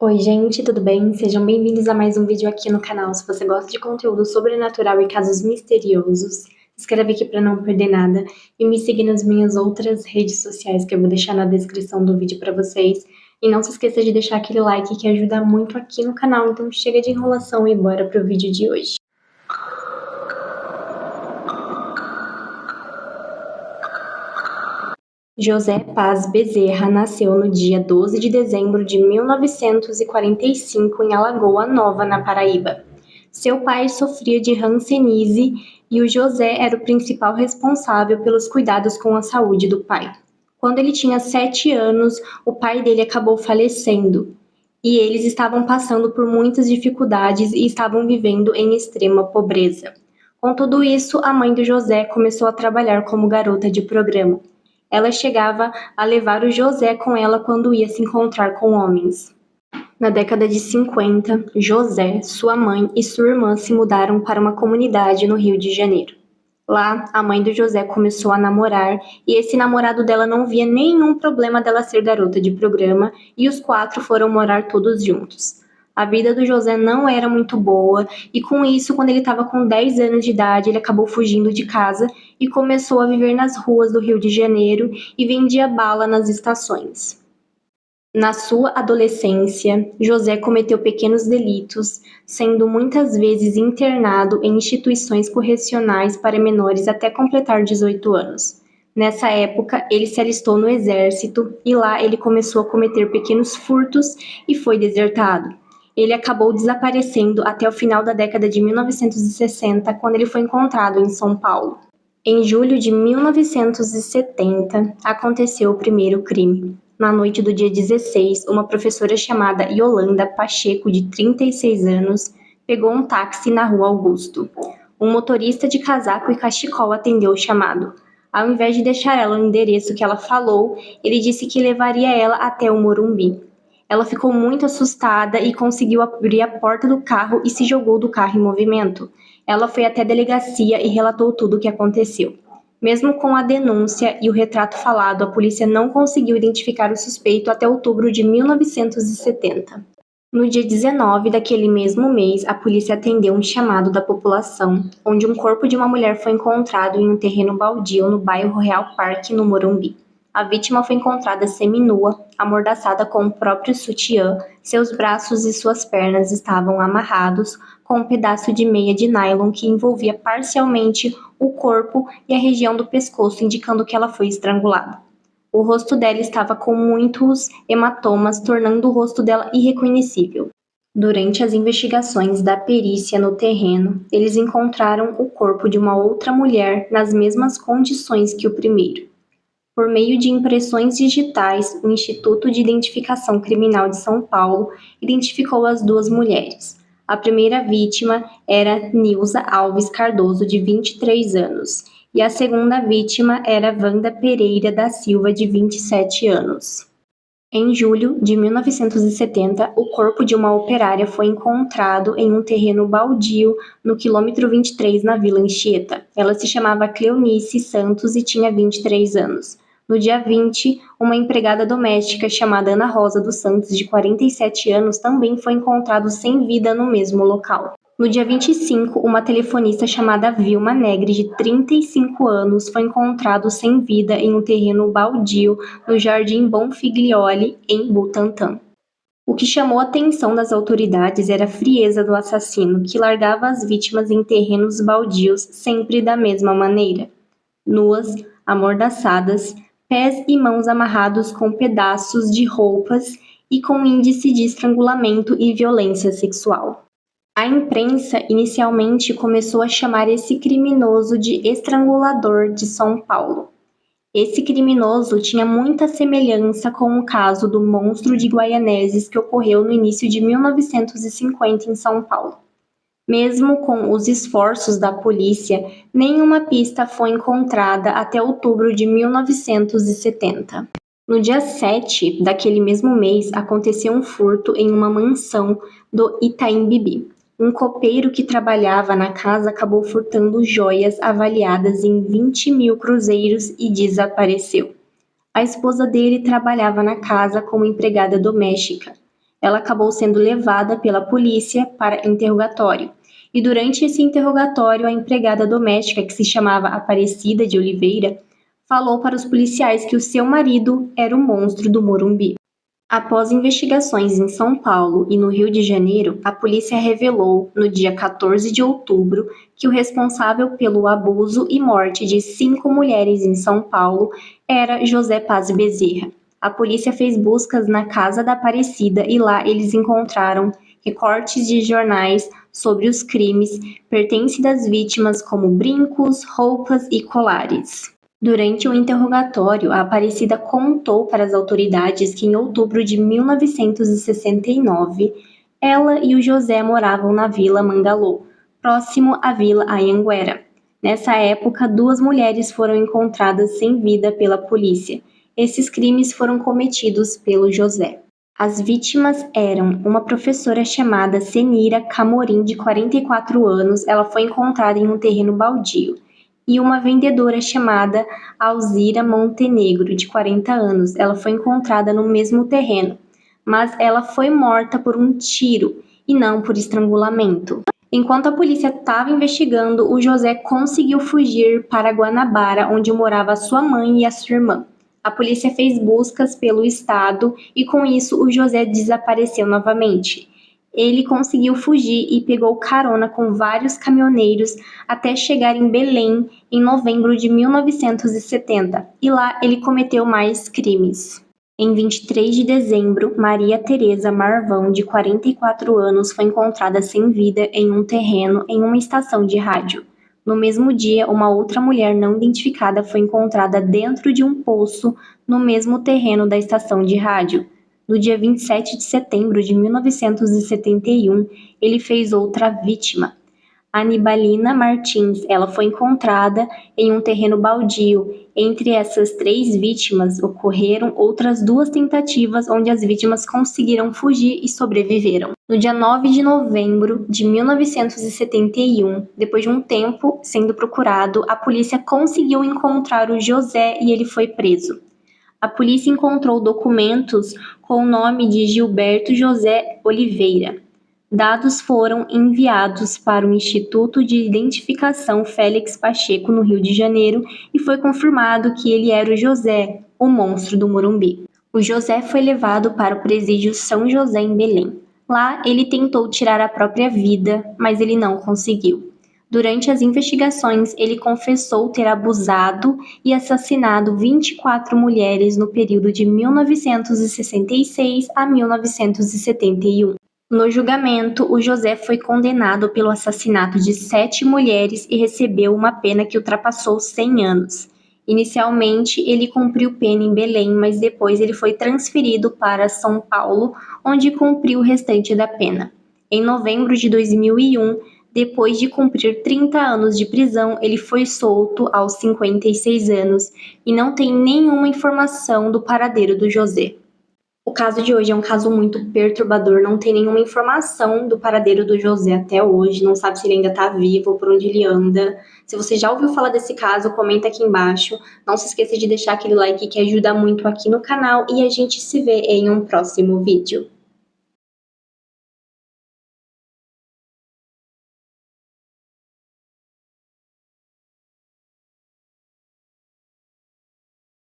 Oi gente, tudo bem? Sejam bem-vindos a mais um vídeo aqui no canal. Se você gosta de conteúdo sobrenatural e casos misteriosos, se inscreve aqui para não perder nada e me siga nas minhas outras redes sociais que eu vou deixar na descrição do vídeo para vocês. E não se esqueça de deixar aquele like que ajuda muito aqui no canal, então chega de enrolação e bora pro vídeo de hoje. José Paz Bezerra nasceu no dia 12 de dezembro de 1945 em Alagoa Nova, na Paraíba. Seu pai sofria de hanseníase e o José era o principal responsável pelos cuidados com a saúde do pai. Quando ele tinha 7 anos, o pai dele acabou falecendo e eles estavam passando por muitas dificuldades e estavam vivendo em extrema pobreza. Com tudo isso, a mãe do José começou a trabalhar como garota de programa. Ela chegava a levar o José com ela quando ia se encontrar com homens. Na década de 50, José, sua mãe e sua irmã se mudaram para uma comunidade no Rio de Janeiro. Lá, a mãe do José começou a namorar e esse namorado dela não via nenhum problema dela ser garota de programa e os 4 foram morar todos juntos. A vida do José não era muito boa e com isso, quando ele estava com 10 anos de idade, ele acabou fugindo de casa e começou a viver nas ruas do Rio de Janeiro e vendia bala nas estações. Na sua adolescência, José cometeu pequenos delitos, sendo muitas vezes internado em instituições correcionais para menores até completar 18 anos. Nessa época, ele se alistou no exército e lá ele começou a cometer pequenos furtos e foi desertado. Ele acabou desaparecendo até o final da década de 1960, quando ele foi encontrado em São Paulo. Em julho de 1970, aconteceu o primeiro crime. Na noite do dia 16, uma professora chamada Yolanda Pacheco, de 36 anos, pegou um táxi na Rua Augusto. Um motorista de casaco e cachecol atendeu o chamado. Ao invés de deixar ela no endereço que ela falou, ele disse que levaria ela até o Morumbi. Ela ficou muito assustada e conseguiu abrir a porta do carro e se jogou do carro em movimento. Ela foi até a delegacia e relatou tudo o que aconteceu. Mesmo com a denúncia e o retrato falado, a polícia não conseguiu identificar o suspeito até outubro de 1970. No dia 19 daquele mesmo mês, a polícia atendeu um chamado da população, onde um corpo de uma mulher foi encontrado em um terreno baldio no bairro Real Parque, no Morumbi. A vítima foi encontrada seminua, amordaçada com o próprio sutiã, seus braços e suas pernas estavam amarrados com um pedaço de meia de nylon que envolvia parcialmente o corpo e a região do pescoço, indicando que ela foi estrangulada. O rosto dela estava com muitos hematomas, tornando o rosto dela irreconhecível. Durante as investigações da perícia no terreno, eles encontraram o corpo de uma outra mulher nas mesmas condições que o primeiro. Por meio de impressões digitais, o Instituto de Identificação Criminal de São Paulo identificou as duas mulheres. A primeira vítima era Nilza Alves Cardoso, de 23 anos, e a segunda vítima era Wanda Pereira da Silva, de 27 anos. Em julho de 1970, o corpo de uma operária foi encontrado em um terreno baldio no quilômetro 23, na Vila Anchieta. Ela se chamava Cleonice Santos e tinha 23 anos. No dia 20, uma empregada doméstica chamada Ana Rosa dos Santos, de 47 anos, também foi encontrada sem vida no mesmo local. No dia 25, uma telefonista chamada Vilma Negri, de 35 anos, foi encontrado sem vida em um terreno baldio no Jardim Bonfiglioli, em Butantã. O que chamou a atenção das autoridades era a frieza do assassino, que largava as vítimas em terrenos baldios sempre da mesma maneira: nuas, amordaçadas, pés e mãos amarrados com pedaços de roupas e com índice de estrangulamento e violência sexual. A imprensa inicialmente começou a chamar esse criminoso de estrangulador de São Paulo. Esse criminoso tinha muita semelhança com o caso do monstro de Guaianeses que ocorreu no início de 1950 em São Paulo. Mesmo com os esforços da polícia, nenhuma pista foi encontrada até outubro de 1970. No dia 7 daquele mesmo mês, aconteceu um furto em uma mansão do Itaim Bibi. Um copeiro que trabalhava na casa acabou furtando joias avaliadas em 20 mil cruzeiros e desapareceu. A esposa dele trabalhava na casa como empregada doméstica. ela acabou sendo levada pela polícia para interrogatório. E durante esse interrogatório, a empregada doméstica, que se chamava Aparecida de Oliveira, falou para os policiais que o seu marido era o monstro do Morumbi. Após investigações em São Paulo e no Rio de Janeiro, a polícia revelou, no dia 14 de outubro, que o responsável pelo abuso e morte de 5 mulheres em São Paulo era José Paz Bezerra. A polícia fez buscas na casa da Aparecida e lá eles encontraram recortes de jornais sobre os crimes, pertences das vítimas como brincos, roupas e colares. Durante o interrogatório, a Aparecida contou para as autoridades que em outubro de 1969, ela e o José moravam na Vila Mangalô, próximo à Vila Anhanguera. Nessa época, 2 mulheres foram encontradas sem vida pela polícia. Esses crimes foram cometidos pelo José. As vítimas eram uma professora chamada Senira Camorim, de 44 anos, ela foi encontrada em um terreno baldio, e uma vendedora chamada Alzira Montenegro, de 40 anos. Ela foi encontrada no mesmo terreno, mas ela foi morta por um tiro e não por estrangulamento. Enquanto a polícia estava investigando, o José conseguiu fugir para Guanabara, onde morava sua mãe e a sua irmã. A polícia fez buscas pelo estado e, com isso, o José desapareceu novamente. Ele conseguiu fugir e pegou carona com vários caminhoneiros até chegar em Belém em novembro de 1970, e lá ele cometeu mais crimes. Em 23 de dezembro, Maria Tereza Marvão, de 44 anos, foi encontrada sem vida em um terreno em uma estação de rádio. No mesmo dia, uma outra mulher não identificada foi encontrada dentro de um poço no mesmo terreno da estação de rádio. No dia 27 de setembro de 1971, ele fez outra vítima. Anibalina Martins, ela foi encontrada em um terreno baldio. Entre essas 3 vítimas, ocorreram outras 2 tentativas onde as vítimas conseguiram fugir e sobreviveram. No dia 9 de novembro de 1971, depois de um tempo sendo procurado, a polícia conseguiu encontrar o José e ele foi preso. A polícia encontrou documentos com o nome de Gilberto José Oliveira. Dados foram enviados para o Instituto de Identificação Félix Pacheco, no Rio de Janeiro, e foi confirmado que ele era o José, o monstro do Morumbi. O José foi levado para o presídio São José, em Belém. Lá, ele tentou tirar a própria vida, mas ele não conseguiu. Durante as investigações, ele confessou ter abusado e assassinado 24 mulheres no período de 1966 a 1971. No julgamento, o José foi condenado pelo assassinato de 7 mulheres e recebeu uma pena que ultrapassou 100 anos. Inicialmente, ele cumpriu pena em Belém, mas depois ele foi transferido para São Paulo, onde cumpriu o restante da pena. Em novembro de 2001, depois de cumprir 30 anos de prisão, ele foi solto aos 56 anos e não tem nenhuma informação do paradeiro do José. O caso de hoje é um caso muito perturbador, não tem nenhuma informação do paradeiro do José até hoje, não sabe se ele ainda está vivo ou por onde ele anda. Se você já ouviu falar desse caso, comenta aqui embaixo. Não se esqueça de deixar aquele like que ajuda muito aqui no canal e a gente se vê em um próximo vídeo.